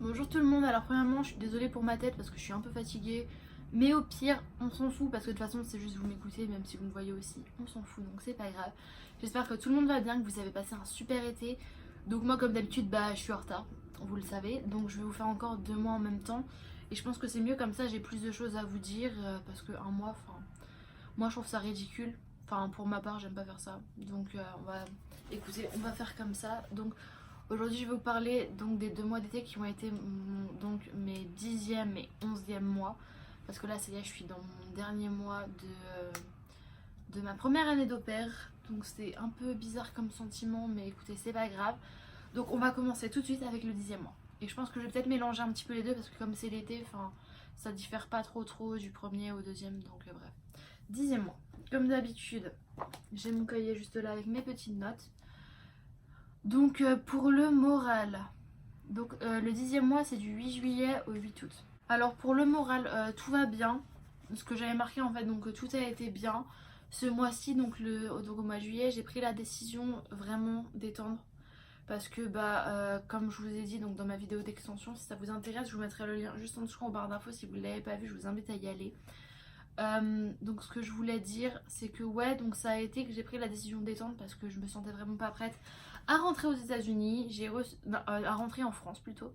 Bonjour tout le monde, alors premièrement je suis désolée pour ma tête parce que je suis un peu fatiguée. Mais au pire, on s'en fout parce que de toute façon c'est juste vous m'écoutez, même si vous me voyez aussi, on s'en fout donc c'est pas grave. J'espère que tout le monde va bien, que vous avez passé un super été. Donc moi comme d'habitude bah je suis en retard, vous le savez. Donc je vais vous faire encore 2 mois en même temps. Et je pense que c'est mieux comme ça, j'ai plus de choses à vous dire parce que un mois, enfin moi je trouve ça ridicule. Enfin pour ma part j'aime pas faire ça. Donc écoutez, on va faire comme ça. Donc aujourd'hui je vais vous parler donc des 2 mois d'été qui ont été donc mes 10e et 11e mois. Parce que là ça y est, je suis dans mon dernier mois de ma première année d'au pair. Donc c'est un peu bizarre comme sentiment, mais écoutez, c'est pas grave. Donc on va commencer tout de suite avec le 10e mois. Et je pense que je vais peut-être mélanger un petit peu les deux parce que comme c'est l'été, enfin ça diffère pas trop du premier au deuxième. Donc bref. 10e mois. Comme d'habitude, j'ai mon cahier juste là avec mes petites notes. Donc pour le moral, donc le 10e mois c'est du 8 juillet au 8 août. Alors pour le moral, tout va bien. Ce que j'avais marqué en fait, donc tout a été bien. Ce mois-ci, donc au mois de juillet, j'ai pris la décision vraiment d'étendre. Parce que comme je vous ai dit donc dans ma vidéo d'extension, si ça vous intéresse, je vous mettrai le lien juste en dessous en barre d'infos. Si vous ne l'avez pas vu, je vous invite à y aller. Donc ce que je voulais dire, c'est que ouais, donc ça a été que j'ai pris la décision d'étendre parce que je me sentais vraiment pas prête à rentrer aux États-Unis, à rentrer en France plutôt.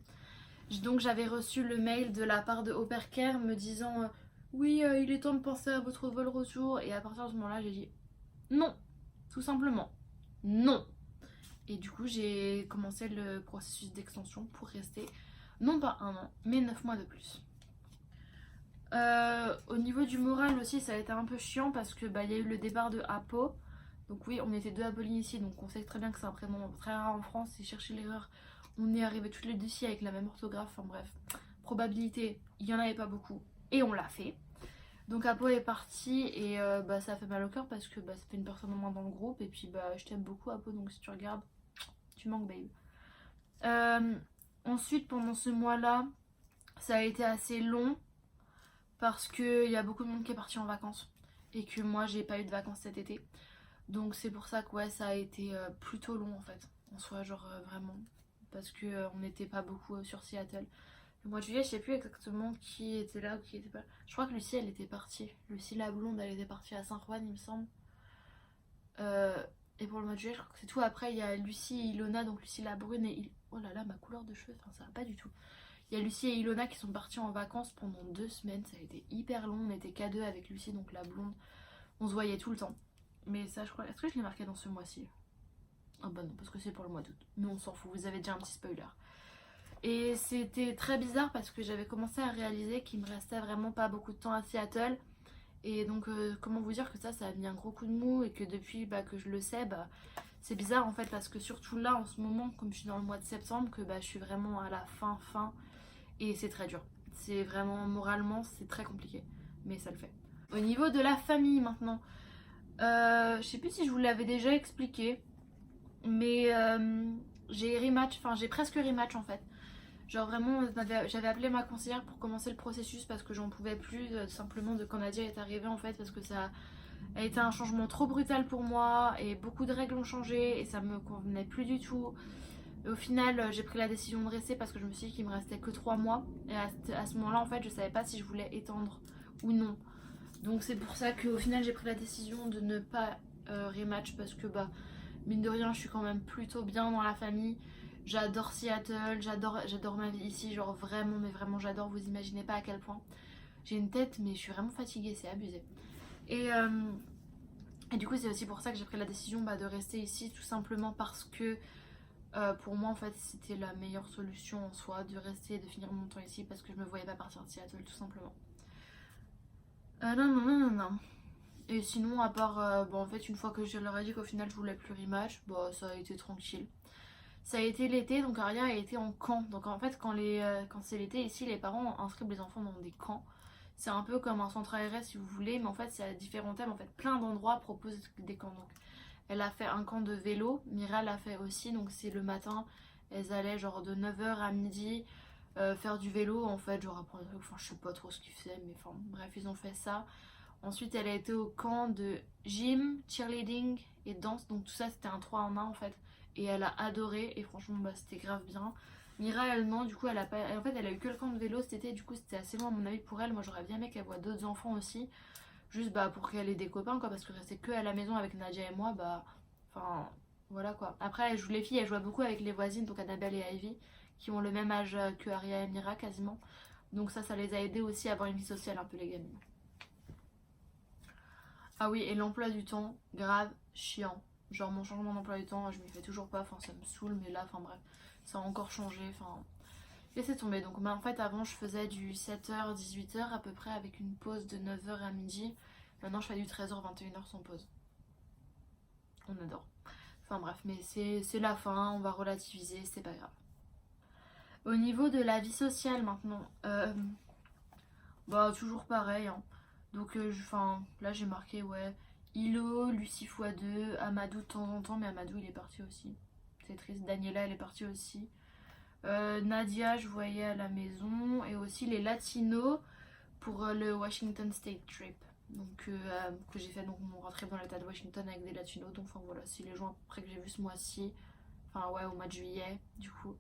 Donc j'avais reçu le mail de la part de Au Pair Care me disant oui, il est temps de penser à votre vol retour. Et à partir de ce moment-là, j'ai dit non, tout simplement non. Et du coup, j'ai commencé le processus d'extension pour rester non pas 1 an, mais 9 mois de plus. Au niveau du moral aussi, ça a été un peu chiant parce que il y a eu le départ de Apo. Donc oui, on était deux Apolline ici, donc on sait très bien que c'est un prénom très rare en France. Et chercher l'erreur, on est arrivé toutes les deux ici avec la même orthographe. Enfin bref, probabilité, il y en avait pas beaucoup et on l'a fait. Donc Apo est parti et ça fait mal au cœur parce que ça fait une personne en moins dans le groupe. Et puis je t'aime beaucoup Apo, donc si tu regardes, tu manques babe. Ensuite, pendant ce mois-là, ça a été assez long parce qu'il y a beaucoup de monde qui est parti en vacances et que moi j'ai pas eu de vacances cet été. Donc c'est pour ça que ouais, ça a été plutôt long en fait, en soi, genre vraiment. Parce que on n'était pas beaucoup sur Seattle. Le mois de juillet, je sais plus exactement qui était là ou qui était pas là. Je crois que Lucie elle était partie. Lucie la blonde elle était partie à Saint-Juan il me semble. Et pour le mois de juillet, je crois que c'est tout. Après il y a Lucie et Ilona, donc Lucie la brune et oh là là ma couleur de cheveux, enfin ça va pas du tout. Il y a Lucie et Ilona qui sont partis en vacances pendant 2 semaines. Ça a été hyper long. On était qu'à deux avec Lucie, donc la blonde. On se voyait tout le temps. Mais ça, je crois. Est-ce que je l'ai marqué dans ce mois-ci? Ah bah non, parce que c'est pour le mois d'août. Mais on s'en fout, vous avez déjà un petit spoiler. Et c'était très bizarre parce que j'avais commencé à réaliser qu'il me restait vraiment pas beaucoup de temps à Seattle. Et donc, comment vous dire que ça a mis un gros coup de mou et que depuis que je le sais, c'est bizarre en fait parce que surtout là en ce moment, comme je suis dans le mois de septembre, que je suis vraiment à la fin. Et c'est très dur. C'est vraiment, moralement, c'est très compliqué. Mais ça le fait. Au niveau de la famille maintenant, je sais plus si je vous l'avais déjà expliqué, mais j'ai rematch, enfin j'ai presque rematch en fait. Genre vraiment, j'avais appelé ma conseillère pour commencer le processus parce que j'en pouvais plus simplement de quand Nadia est arrivée en fait, parce que ça a été un changement trop brutal pour moi et beaucoup de règles ont changé et ça me convenait plus du tout. Et au final, j'ai pris la décision de rester parce que je me suis dit qu'il me restait que 3 mois. Et à ce moment-là, en fait, je savais pas si je voulais étendre ou non. Donc c'est pour ça qu'au final, j'ai pris la décision de ne pas rematch parce que mine de rien, je suis quand même plutôt bien dans la famille. J'adore Seattle, j'adore ma vie ici, genre vraiment, mais vraiment j'adore, vous imaginez pas à quel point. J'ai une tête, mais je suis vraiment fatiguée, c'est abusé. Et, euh, et du coup, c'est aussi pour ça que j'ai pris la décision de rester ici, tout simplement parce que pour moi, en fait, c'était la meilleure solution en soi de rester et de finir mon temps ici parce que je me voyais pas partir de Seattle, tout simplement. Non. Et sinon, à part, en fait, une fois que je leur ai dit qu'au final je voulais plus rematch, ça a été tranquille. Ça a été l'été, donc Aria a été en camp. Donc en fait, quand c'est l'été ici, les parents inscrivent les enfants dans des camps. C'est un peu comme un centre ARS si vous voulez, mais en fait, c'est à différents thèmes. En fait, plein d'endroits proposent des camps. Donc, elle a fait un camp de vélo, Mira l'a fait aussi, donc c'est le matin. Elles allaient genre de 9 h à midi faire du vélo, en fait, genre apprendre des trucs. Enfin, je sais pas trop ce qu'ils faisaient, mais enfin, bref, ils ont fait ça. Ensuite, elle a été au camp de gym, cheerleading et danse. Donc tout ça, c'était un 3 en 1 en fait. Et elle a adoré. Et franchement, c'était grave bien. Mira, elle non, du coup elle a pas. En fait elle a eu que le camp de vélo cet été, du coup c'était assez loin à mon avis pour elle. Moi j'aurais bien aimé qu'elle voit d'autres enfants aussi. Juste bah pour qu'elle ait des copains quoi, parce que rester que à la maison avec Nadia et moi, bah. Enfin voilà quoi. Après elle joue les filles, elle joue beaucoup avec les voisines, donc Annabelle et Ivy, qui ont le même âge que Aria et Mira quasiment. Donc ça les a aidés aussi à avoir une vie sociale un peu les gamines. Ah oui, et l'emploi du temps, grave chiant. Genre mon changement d'emploi du temps, je m'y fais toujours pas, enfin ça me saoule, mais là, enfin bref, ça a encore changé, enfin. Laissez tomber, donc bah, en fait avant je faisais du 7h, 18h à peu près avec une pause de 9h à midi. Maintenant je fais du 13h, 21h sans pause. On adore. Enfin bref, mais c'est la fin, on va relativiser, c'est pas grave. Au niveau de la vie sociale maintenant, bah toujours pareil, hein. Donc là j'ai marqué ouais, Ilo, Lucie x2, Amadou de temps en temps, mais Amadou il est parti aussi. C'est triste, Daniela elle est partie aussi. Nadia je voyais à la maison et aussi les latinos pour le Washington State Trip. Donc que j'ai fait donc mon rentrée dans l'état de Washington avec des latinos. Donc enfin voilà, c'est les gens après que j'ai vu ce mois-ci. Enfin ouais, au mois de juillet du coup.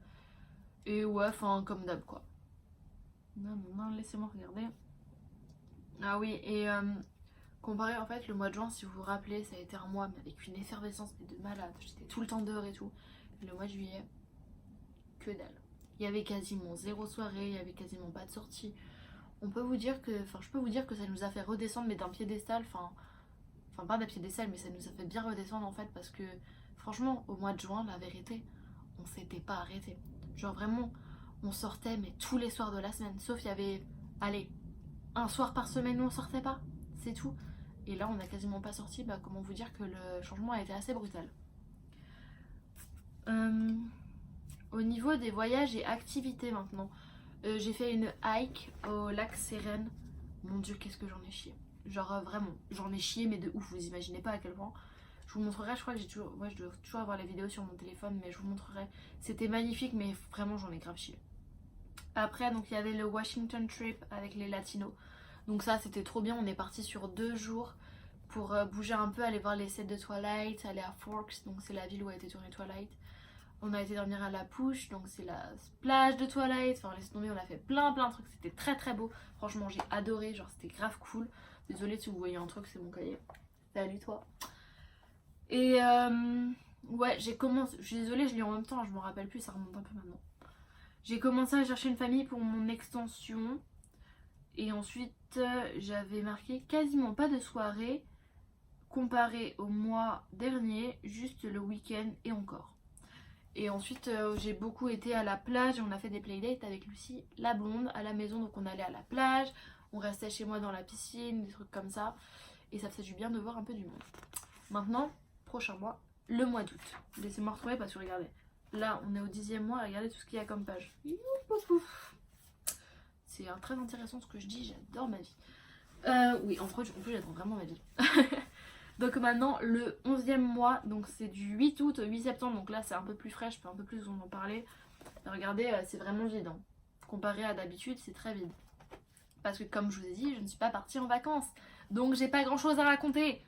Et ouais, enfin comme d'hab quoi. Non, laissez-moi regarder. Ah oui, et comparé en fait le mois de juin, si vous vous rappelez, ça a été un mois mais avec une effervescence mais de malade. J'étais tout le temps dehors et tout. Et le mois de juillet, que dalle. Il y avait quasiment zéro soirée, il y avait quasiment pas de sortie. On peut vous dire que, enfin je peux vous dire que ça nous a fait redescendre mais d'un piédestal, enfin pas d'un piédestal mais ça nous a fait bien redescendre en fait parce que franchement au mois de juin la vérité, on s'était pas arrêté. Genre vraiment, on sortait mais tous les soirs de la semaine, sauf il y avait, allez, un soir par semaine où on sortait pas, c'est tout. Et là on a quasiment pas sorti, bah comment vous dire que le changement a été assez brutal. Au niveau des voyages et activités maintenant, j'ai fait une hike au lac Sérène. Mon dieu, qu'est-ce que j'en ai chié. Genre vraiment, j'en ai chié mais de ouf, vous imaginez pas à quel point. Je vous montrerai, je crois que j'ai toujours, ouais, je dois toujours avoir les vidéos sur mon téléphone, mais je vous montrerai. C'était magnifique, mais vraiment j'en ai grave chié. Après, donc il y avait le Washington Trip avec les latinos. Donc ça c'était trop bien, on est parti sur 2 jours pour bouger un peu, aller voir les sets de Twilight, aller à Forks, donc c'est la ville où a été tourné Twilight. On a été dormir à la Pouche, donc c'est la plage de Twilight. Enfin, laisse tomber, on a fait plein de trucs. C'était très très beau. Franchement, j'ai adoré. Genre, c'était grave cool. Désolée si vous voyez un truc, c'est mon cahier. Salut toi. Et ouais, j'ai commencé. Je suis désolée, je lis en même temps. Je me rappelle plus, ça remonte un peu maintenant. J'ai commencé à chercher une famille pour mon extension. Et ensuite, j'avais marqué quasiment pas de soirée comparé au mois dernier, juste le week-end et encore. Et ensuite j'ai beaucoup été à la plage et on a fait des playdates avec Lucie, la blonde, à la maison. Donc on allait à la plage, on restait chez moi dans la piscine, des trucs comme ça. Et ça faisait du bien de voir un peu du monde. Maintenant, prochain mois, le mois d'août. Laissez-moi retrouver parce que regardez, là on est au 10e mois, regardez tout ce qu'il y a comme page. C'est très intéressant ce que je dis, j'adore ma vie. Oui, en plus j'adore vraiment ma vie. Donc maintenant le 11e mois, donc c'est du 8 août au 8 septembre, donc là c'est un peu plus frais, je peux un peu plus vous en parler. Regardez, c'est vraiment vide, hein. Comparé à d'habitude, c'est très vide. Parce que comme je vous ai dit, je ne suis pas partie en vacances, donc j'ai pas grand chose à raconter.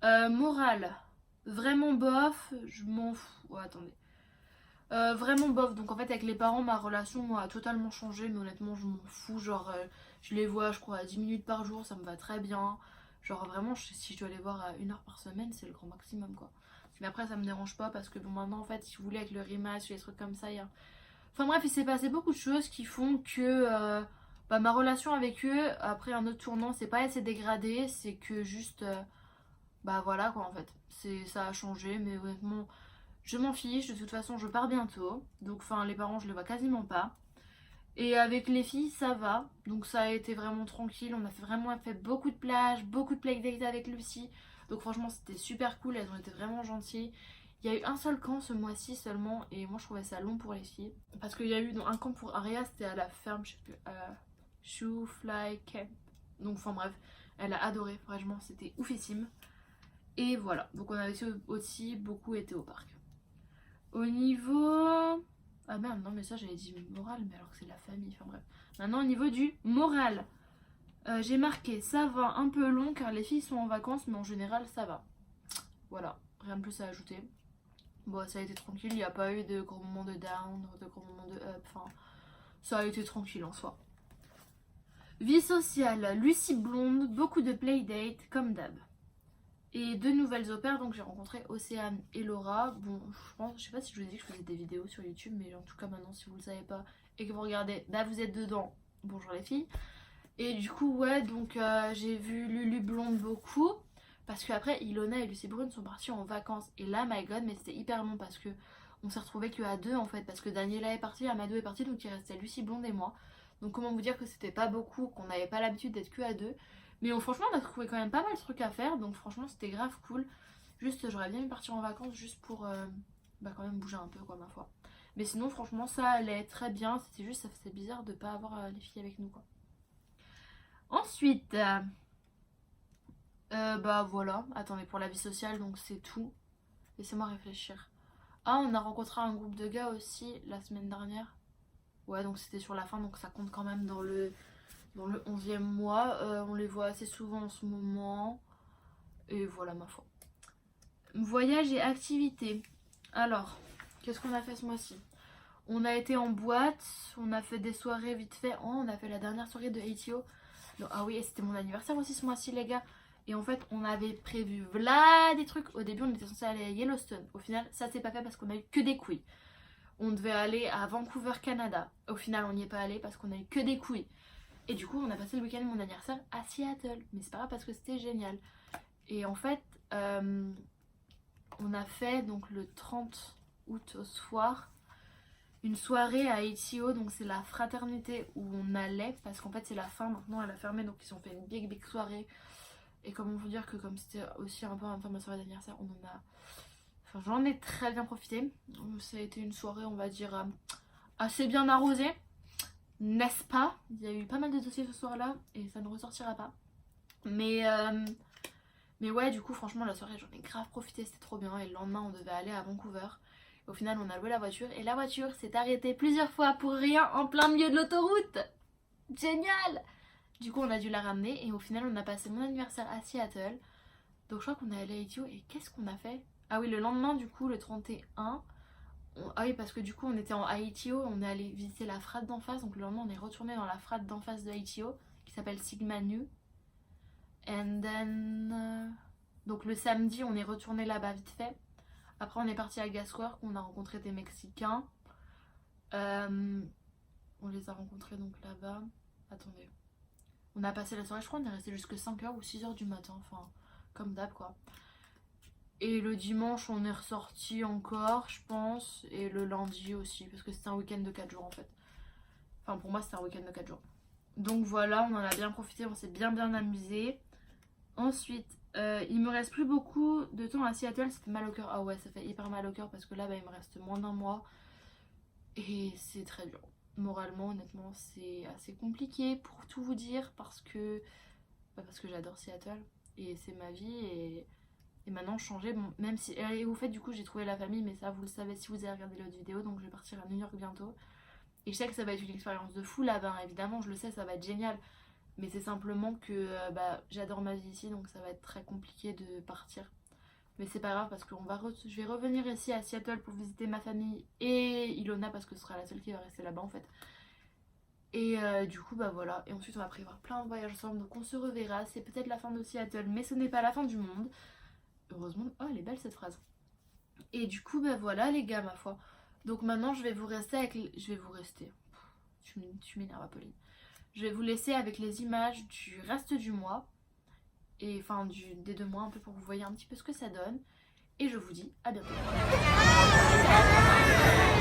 Morale, vraiment bof, je m'en fous. Oh, attendez. Vraiment bof, donc en fait avec les parents ma relation a totalement changé, mais honnêtement je m'en fous, genre je les vois je crois à 10 minutes par jour, ça me va très bien. Genre vraiment si je dois les voir à 1 heure par semaine c'est le grand maximum quoi. Mais après ça me dérange pas parce que bon maintenant en fait si vous voulez avec le rematch, les trucs comme ça, il y a... Enfin bref il s'est passé beaucoup de choses qui font que bah, ma relation avec eux après un autre tournant c'est pas assez dégradé, c'est que juste bah voilà quoi en fait. Ça a changé mais honnêtement je m'en fiche, de toute façon je pars bientôt. Donc enfin les parents je les vois quasiment pas. Et avec les filles ça va. Donc ça a été vraiment tranquille. On a vraiment fait beaucoup de plages, beaucoup de playdates avec Lucie. Donc franchement c'était super cool, elles ont été vraiment gentilles. Il y a eu un seul camp ce mois-ci seulement et moi je trouvais ça long pour les filles. Parce qu'il y a eu un camp pour Aria, c'était à la ferme, je sais plus, Shoe Fly Camp. Donc enfin bref, elle a adoré, franchement c'était oufissime. Et voilà, donc on avait aussi beaucoup été au parc. Au niveau... Ah merde, non mais ça j'avais dit moral, mais alors que c'est la famille, enfin bref. Maintenant au niveau du moral, j'ai marqué ça va un peu long car les filles sont en vacances, mais en général ça va. Voilà, rien de plus à ajouter. Bon, ça a été tranquille, il n'y a pas eu de gros moments de down, de gros moments de up, enfin, ça a été tranquille en soi. Vie sociale, Lucie blonde, beaucoup de playdates, comme d'hab. Et 2 nouvelles au pair, donc j'ai rencontré Océane et Laura. Bon, je sais pas si je vous ai dit que je faisais des vidéos sur YouTube, mais en tout cas maintenant, si vous le savez pas et que vous regardez, bah vous êtes dedans. Bonjour les filles. Et du coup, ouais, donc j'ai vu Lulu blonde beaucoup. Parce qu'après, Ilona et Lucie brune sont partis en vacances. Et là, my god, mais c'était hyper long parce que on s'est retrouvés que à 2 en fait. Parce que Daniela est partie, Amadou est partie, donc il restait Lucie blonde et moi. Donc comment vous dire que c'était pas beaucoup, qu'on n'avait pas l'habitude d'être que à 2. Mais franchement, on a trouvé quand même pas mal de trucs à faire. Donc franchement, c'était grave cool. Juste, j'aurais bien aimé partir en vacances juste pour bah, quand même bouger un peu, quoi, ma foi. Mais sinon, franchement, ça allait très bien. C'était juste, ça faisait bizarre de pas avoir les filles avec nous, quoi. Ensuite, bah voilà. Attendez, pour la vie sociale, donc c'est tout. Laissez-moi réfléchir. Ah, on a rencontré un groupe de gars aussi la semaine dernière. Ouais, donc c'était sur la fin, donc ça compte quand même dans le 11e mois. On les voit assez souvent en ce moment. Et voilà, ma foi. Voyage et activités. Alors, qu'est-ce qu'on a fait ce mois-ci? On a été en boîte, on a fait des soirées vite fait. Oh, on a fait la dernière soirée de ATO. Donc, ah oui, et c'était mon anniversaire aussi ce mois-ci, les gars. Et en fait, on avait prévu voilà des trucs. Au début, on était censé aller à Yellowstone. Au final, ça s'est pas fait parce qu'on a eu que des couilles. On devait aller à Vancouver, Canada. Au final, on n'y est pas allé parce qu'on a eu que des couilles. Et du coup, on a passé le week-end de mon anniversaire à Seattle. Mais c'est pas grave parce que c'était génial. Et en fait, on a fait donc le 30 août au soir une soirée à ATO. Donc c'est la fraternité où on allait. Parce qu'en fait, c'est la fin. Maintenant, elle a fermé. Donc ils ont fait une big soirée. Et comment vous dire que comme c'était aussi un peu en même temps ma soirée d'anniversaire, on en a... Enfin, j'en ai très bien profité. Ça a été une soirée, on va dire, assez bien arrosée. N'est-ce pas? Il y a eu pas mal de dossiers ce soir-là et ça ne ressortira pas. Mais ouais, du coup, franchement, la soirée, j'en ai grave profité, c'était trop bien. Et le lendemain, on devait aller à Vancouver. Au final, on a loué la voiture et la voiture s'est arrêtée plusieurs fois pour rien en plein milieu de l'autoroute. Génial! Du coup, on a dû la ramener et au final, on a passé mon anniversaire à Seattle. Donc, je crois qu'on est allé à ATO et qu'est-ce qu'on a fait? Ah oui, le lendemain, du coup, le 31. Ah oui, parce que du coup, on était en ATO, on est allé visiter la frate d'en face. Donc, le lendemain, on est retourné dans la frate d'en face de ATO qui s'appelle Sigma Nu. And then. Donc, le samedi, on est retourné là-bas vite fait. Après, on est parti à Gaswork, on a rencontré des Mexicains. On les a rencontrés donc là-bas. Attendez. On a passé la soirée, je crois, on est resté jusque 5h ou 6h du matin, enfin, comme d'hab quoi. Et le dimanche, on est ressorti encore, je pense, et le lundi aussi, parce que c'était un week-end de 4 jours en fait. Enfin, pour moi, c'était un week-end de 4 jours. Donc voilà, on en a bien profité, on s'est bien amusé. Ensuite, il me reste plus beaucoup de temps à Seattle, ça fait mal au cœur. Ah ouais, ça fait hyper mal au cœur parce que là, bah, il me reste moins d'1 mois. Et c'est très dur. Moralement, honnêtement, c'est assez compliqué pour tout vous dire parce que j'adore Seattle et c'est ma vie et maintenant changer, bon, même si... Et au fait, du coup, j'ai trouvé la famille, mais ça, vous le savez si vous avez regardé l'autre vidéo, donc je vais partir à New York bientôt. Et je sais que ça va être une expérience de fou là-bas, évidemment, je le sais, ça va être génial. Mais c'est simplement que bah, j'adore ma vie ici, donc ça va être très compliqué de partir. Mais c'est pas grave parce que je vais revenir ici à Seattle pour visiter ma famille et Ilona parce que ce sera la seule qui va rester là-bas en fait. Et du coup bah voilà, et ensuite on va prévoir plein de voyages ensemble, donc on se reverra. C'est peut-être la fin de Seattle mais ce n'est pas la fin du monde. Heureusement, oh elle est belle cette phrase. Et du coup bah voilà les gars, ma foi. Donc maintenant je vais vous rester avec... Je vais vous rester... Tu m'énerves Apolline. Je vais vous laisser avec les images du reste du mois. Et enfin des 2 mois un peu pour que vous voyez un petit peu ce que ça donne. Et je vous dis à bientôt.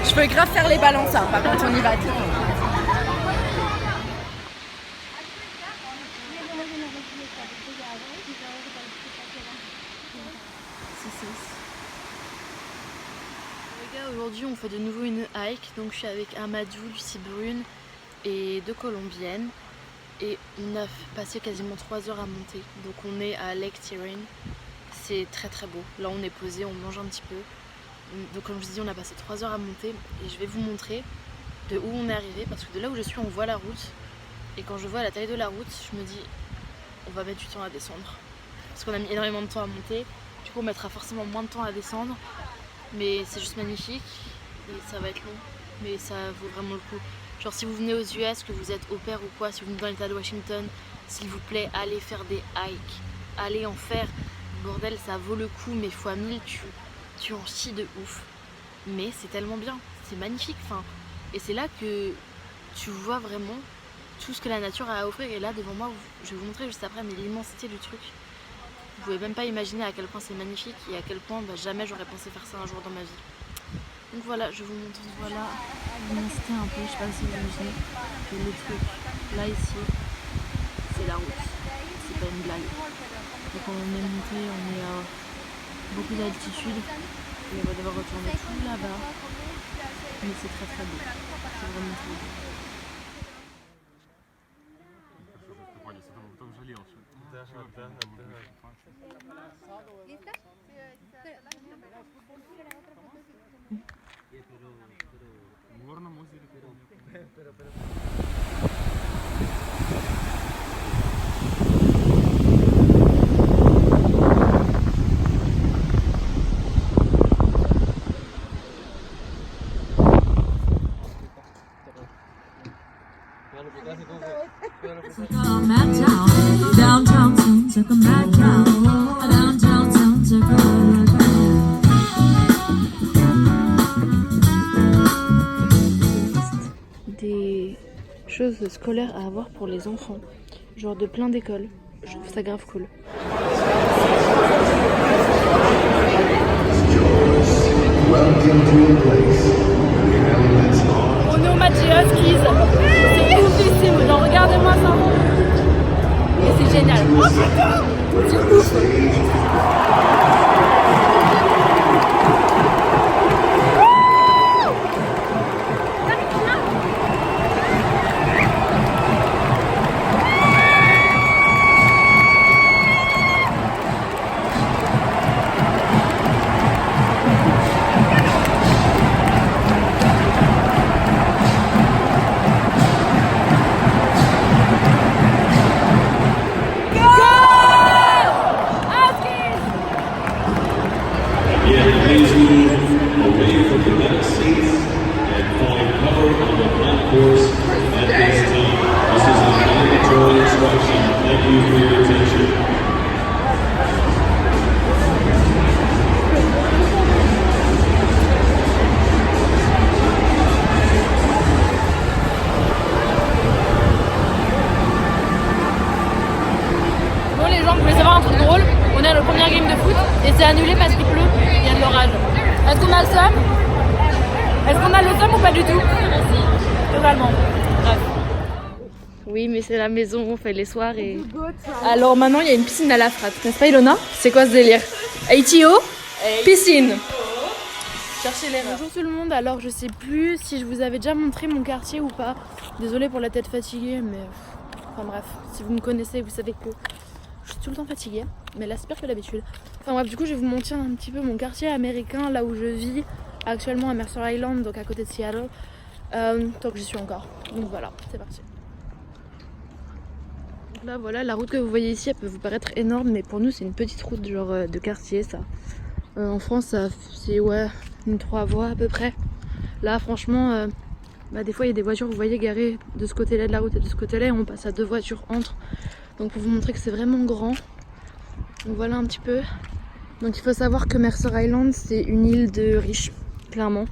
Je peux grave faire les balances hein, par contre on y va. Les gars, aujourd'hui on fait de nouveau une hike. Donc je suis avec Amadou, Lucie brune et 2 colombiennes. Et on a passé quasiment 3 heures à monter. Donc on est à Lake Tyrion. C'est très très beau. Là on est posé, on mange un petit peu. Donc comme je vous dis, on a passé 3 heures à monter. Et je vais vous montrer de où on est arrivé. Parce que de là où je suis, on voit la route. Et quand je vois la taille de la route, je me dis, on va mettre du temps à descendre. Parce qu'on a mis énormément de temps à monter. Du coup on mettra forcément moins de temps à descendre. mais c'est juste magnifique et ça va être long, mais ça vaut vraiment le coup. Genre si vous venez aux US, que vous êtes au pair ou quoi, si vous venez dans l'état de Washington, s'il vous plaît, allez faire des hikes, allez en faire. Bordel, ça vaut le coup, mais fois 1000, tu en chies de ouf. Mais c'est tellement bien, c'est magnifique, enfin. Et c'est là que tu vois vraiment tout ce que la nature a à offrir. Et là, devant moi, je vais vous montrer juste après, mais l'immensité du truc. Vous pouvez même pas imaginer à quel point c'est magnifique et à quel point jamais j'aurais pensé faire ça un jour dans ma vie. Donc voilà, je vous montre, voilà l'immensité un peu, je sais pas si vous imaginez que le truc, là ici, c'est la route, c'est pas une blague. Donc on est monté, on est à beaucoup d'altitude et on va devoir retourner tout là-bas, mais c'est très très beau, c'est vraiment très beau. Des choses scolaires à avoir pour les enfants, genre de plein d'écoles. Je trouve ça grave cool. On est au Matthias Keys. C'est oufissime, genre regardez-moi ça. Et c'est génial. C'est ouf. C'est annulé parce qu'il pleut, il y a de l'orage. Est-ce qu'on a le seum? Est-ce qu'on a le seum ou pas du tout? Totalement. Bref. Oui, mais c'est la maison, on fait les soirées. Alors maintenant, il y a une piscine à la frate. N'est-ce pas, Ilona? C'est quoi ce délire? ATO? Piscine. Cherchez l'erreur. Bonjour tout le monde. Alors, je sais plus si je vous avais déjà montré mon quartier ou pas. Désolée pour la tête fatiguée, mais... Enfin bref, si vous me connaissez, vous savez que... Je suis tout le temps fatiguée, mais là c'est pire que d'habitude. Enfin bref, du coup je vais vous montrer un petit peu mon quartier américain, là où je vis actuellement à Mercer Island, donc à côté de Seattle, tant que j'y suis encore. Donc voilà, c'est parti. Donc là voilà, la route que vous voyez ici, elle peut vous paraître énorme, mais pour nous c'est une petite route genre de quartier ça. En France c'est ouais, une 3 voies à peu près. Là franchement, des fois il y a des voitures, vous voyez, garées de ce côté-là de la route et de ce côté-là, et on passe à 2 voitures entre. Donc pour vous montrer que c'est vraiment grand. Donc voilà un petit peu. Donc il faut savoir que Mercer Island c'est une île de riches, clairement.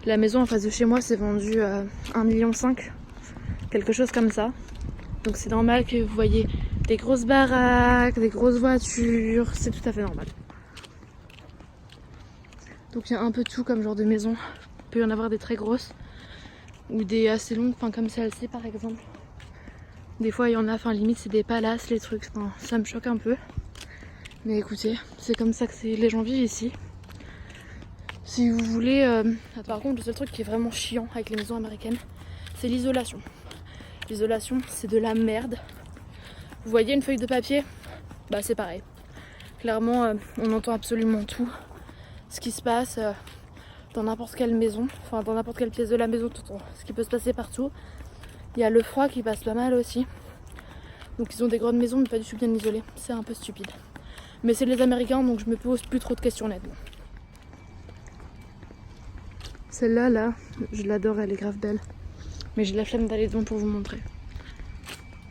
La maison en face de chez moi s'est vendue à 1,5 million, quelque chose comme ça. Donc c'est normal que vous voyez des grosses baraques, des grosses voitures, c'est tout à fait normal. Donc il y a un peu tout comme genre de maison. Il peut y en avoir des très grosses ou des assez longues, enfin comme celle-ci par exemple. Des fois il y en a, enfin limite c'est des palaces, les trucs, enfin, ça me choque un peu. Mais écoutez, c'est comme ça que les gens vivent ici. Si vous voulez... Par contre le seul truc qui est vraiment chiant avec les maisons américaines, c'est l'isolation. L'isolation c'est de la merde. Vous voyez une feuille de papier? Bah c'est pareil. Clairement on entend absolument tout ce qui se passe dans n'importe quelle maison, enfin dans n'importe quelle pièce de la maison, tout ce qui peut se passer partout. Il y a le froid qui passe pas mal aussi. Donc ils ont des grandes maisons mais pas du tout bien isolées. C'est un peu stupide. Mais c'est les Américains donc je me pose plus trop de questions honnêtement. Celle-là, là, je l'adore, elle est grave belle. Mais j'ai la flemme d'aller devant pour vous montrer.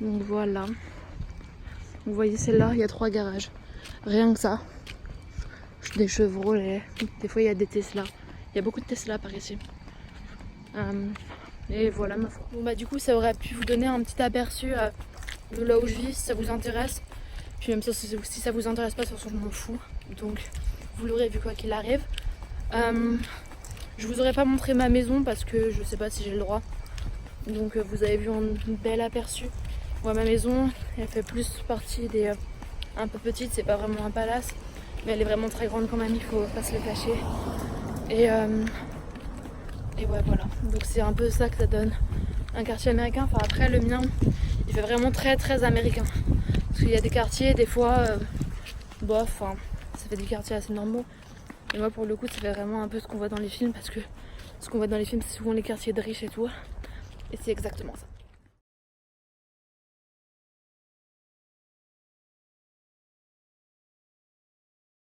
Donc voilà. Vous voyez celle-là, il y a 3 garages. Rien que ça. Des Chevrolet, des fois il y a des Tesla. Il y a beaucoup de Tesla par ici. Et voilà ma foi. Bon bah du coup ça aurait pu vous donner un petit aperçu de là où je vis si ça vous intéresse. Puis même si ça vous intéresse pas, de toute façon je m'en fous. Donc vous l'aurez vu quoi qu'il arrive. Je vous aurais pas montré ma maison parce que je sais pas si j'ai le droit. Donc vous avez vu un bel aperçu. Moi ma maison elle fait plus partie des un peu petites, c'est pas vraiment un palace. Mais elle est vraiment très grande quand même, il faut pas se le cacher. Et ouais voilà, donc c'est un peu ça que ça donne un quartier américain. Enfin après le mien, il fait vraiment très très américain. Parce qu'il y a des quartiers, des fois, bof, enfin, ça fait des quartiers assez normaux. Et moi pour le coup, ça fait vraiment un peu ce qu'on voit dans les films. Parce que ce qu'on voit dans les films, c'est souvent les quartiers de riches et tout. Et c'est exactement ça.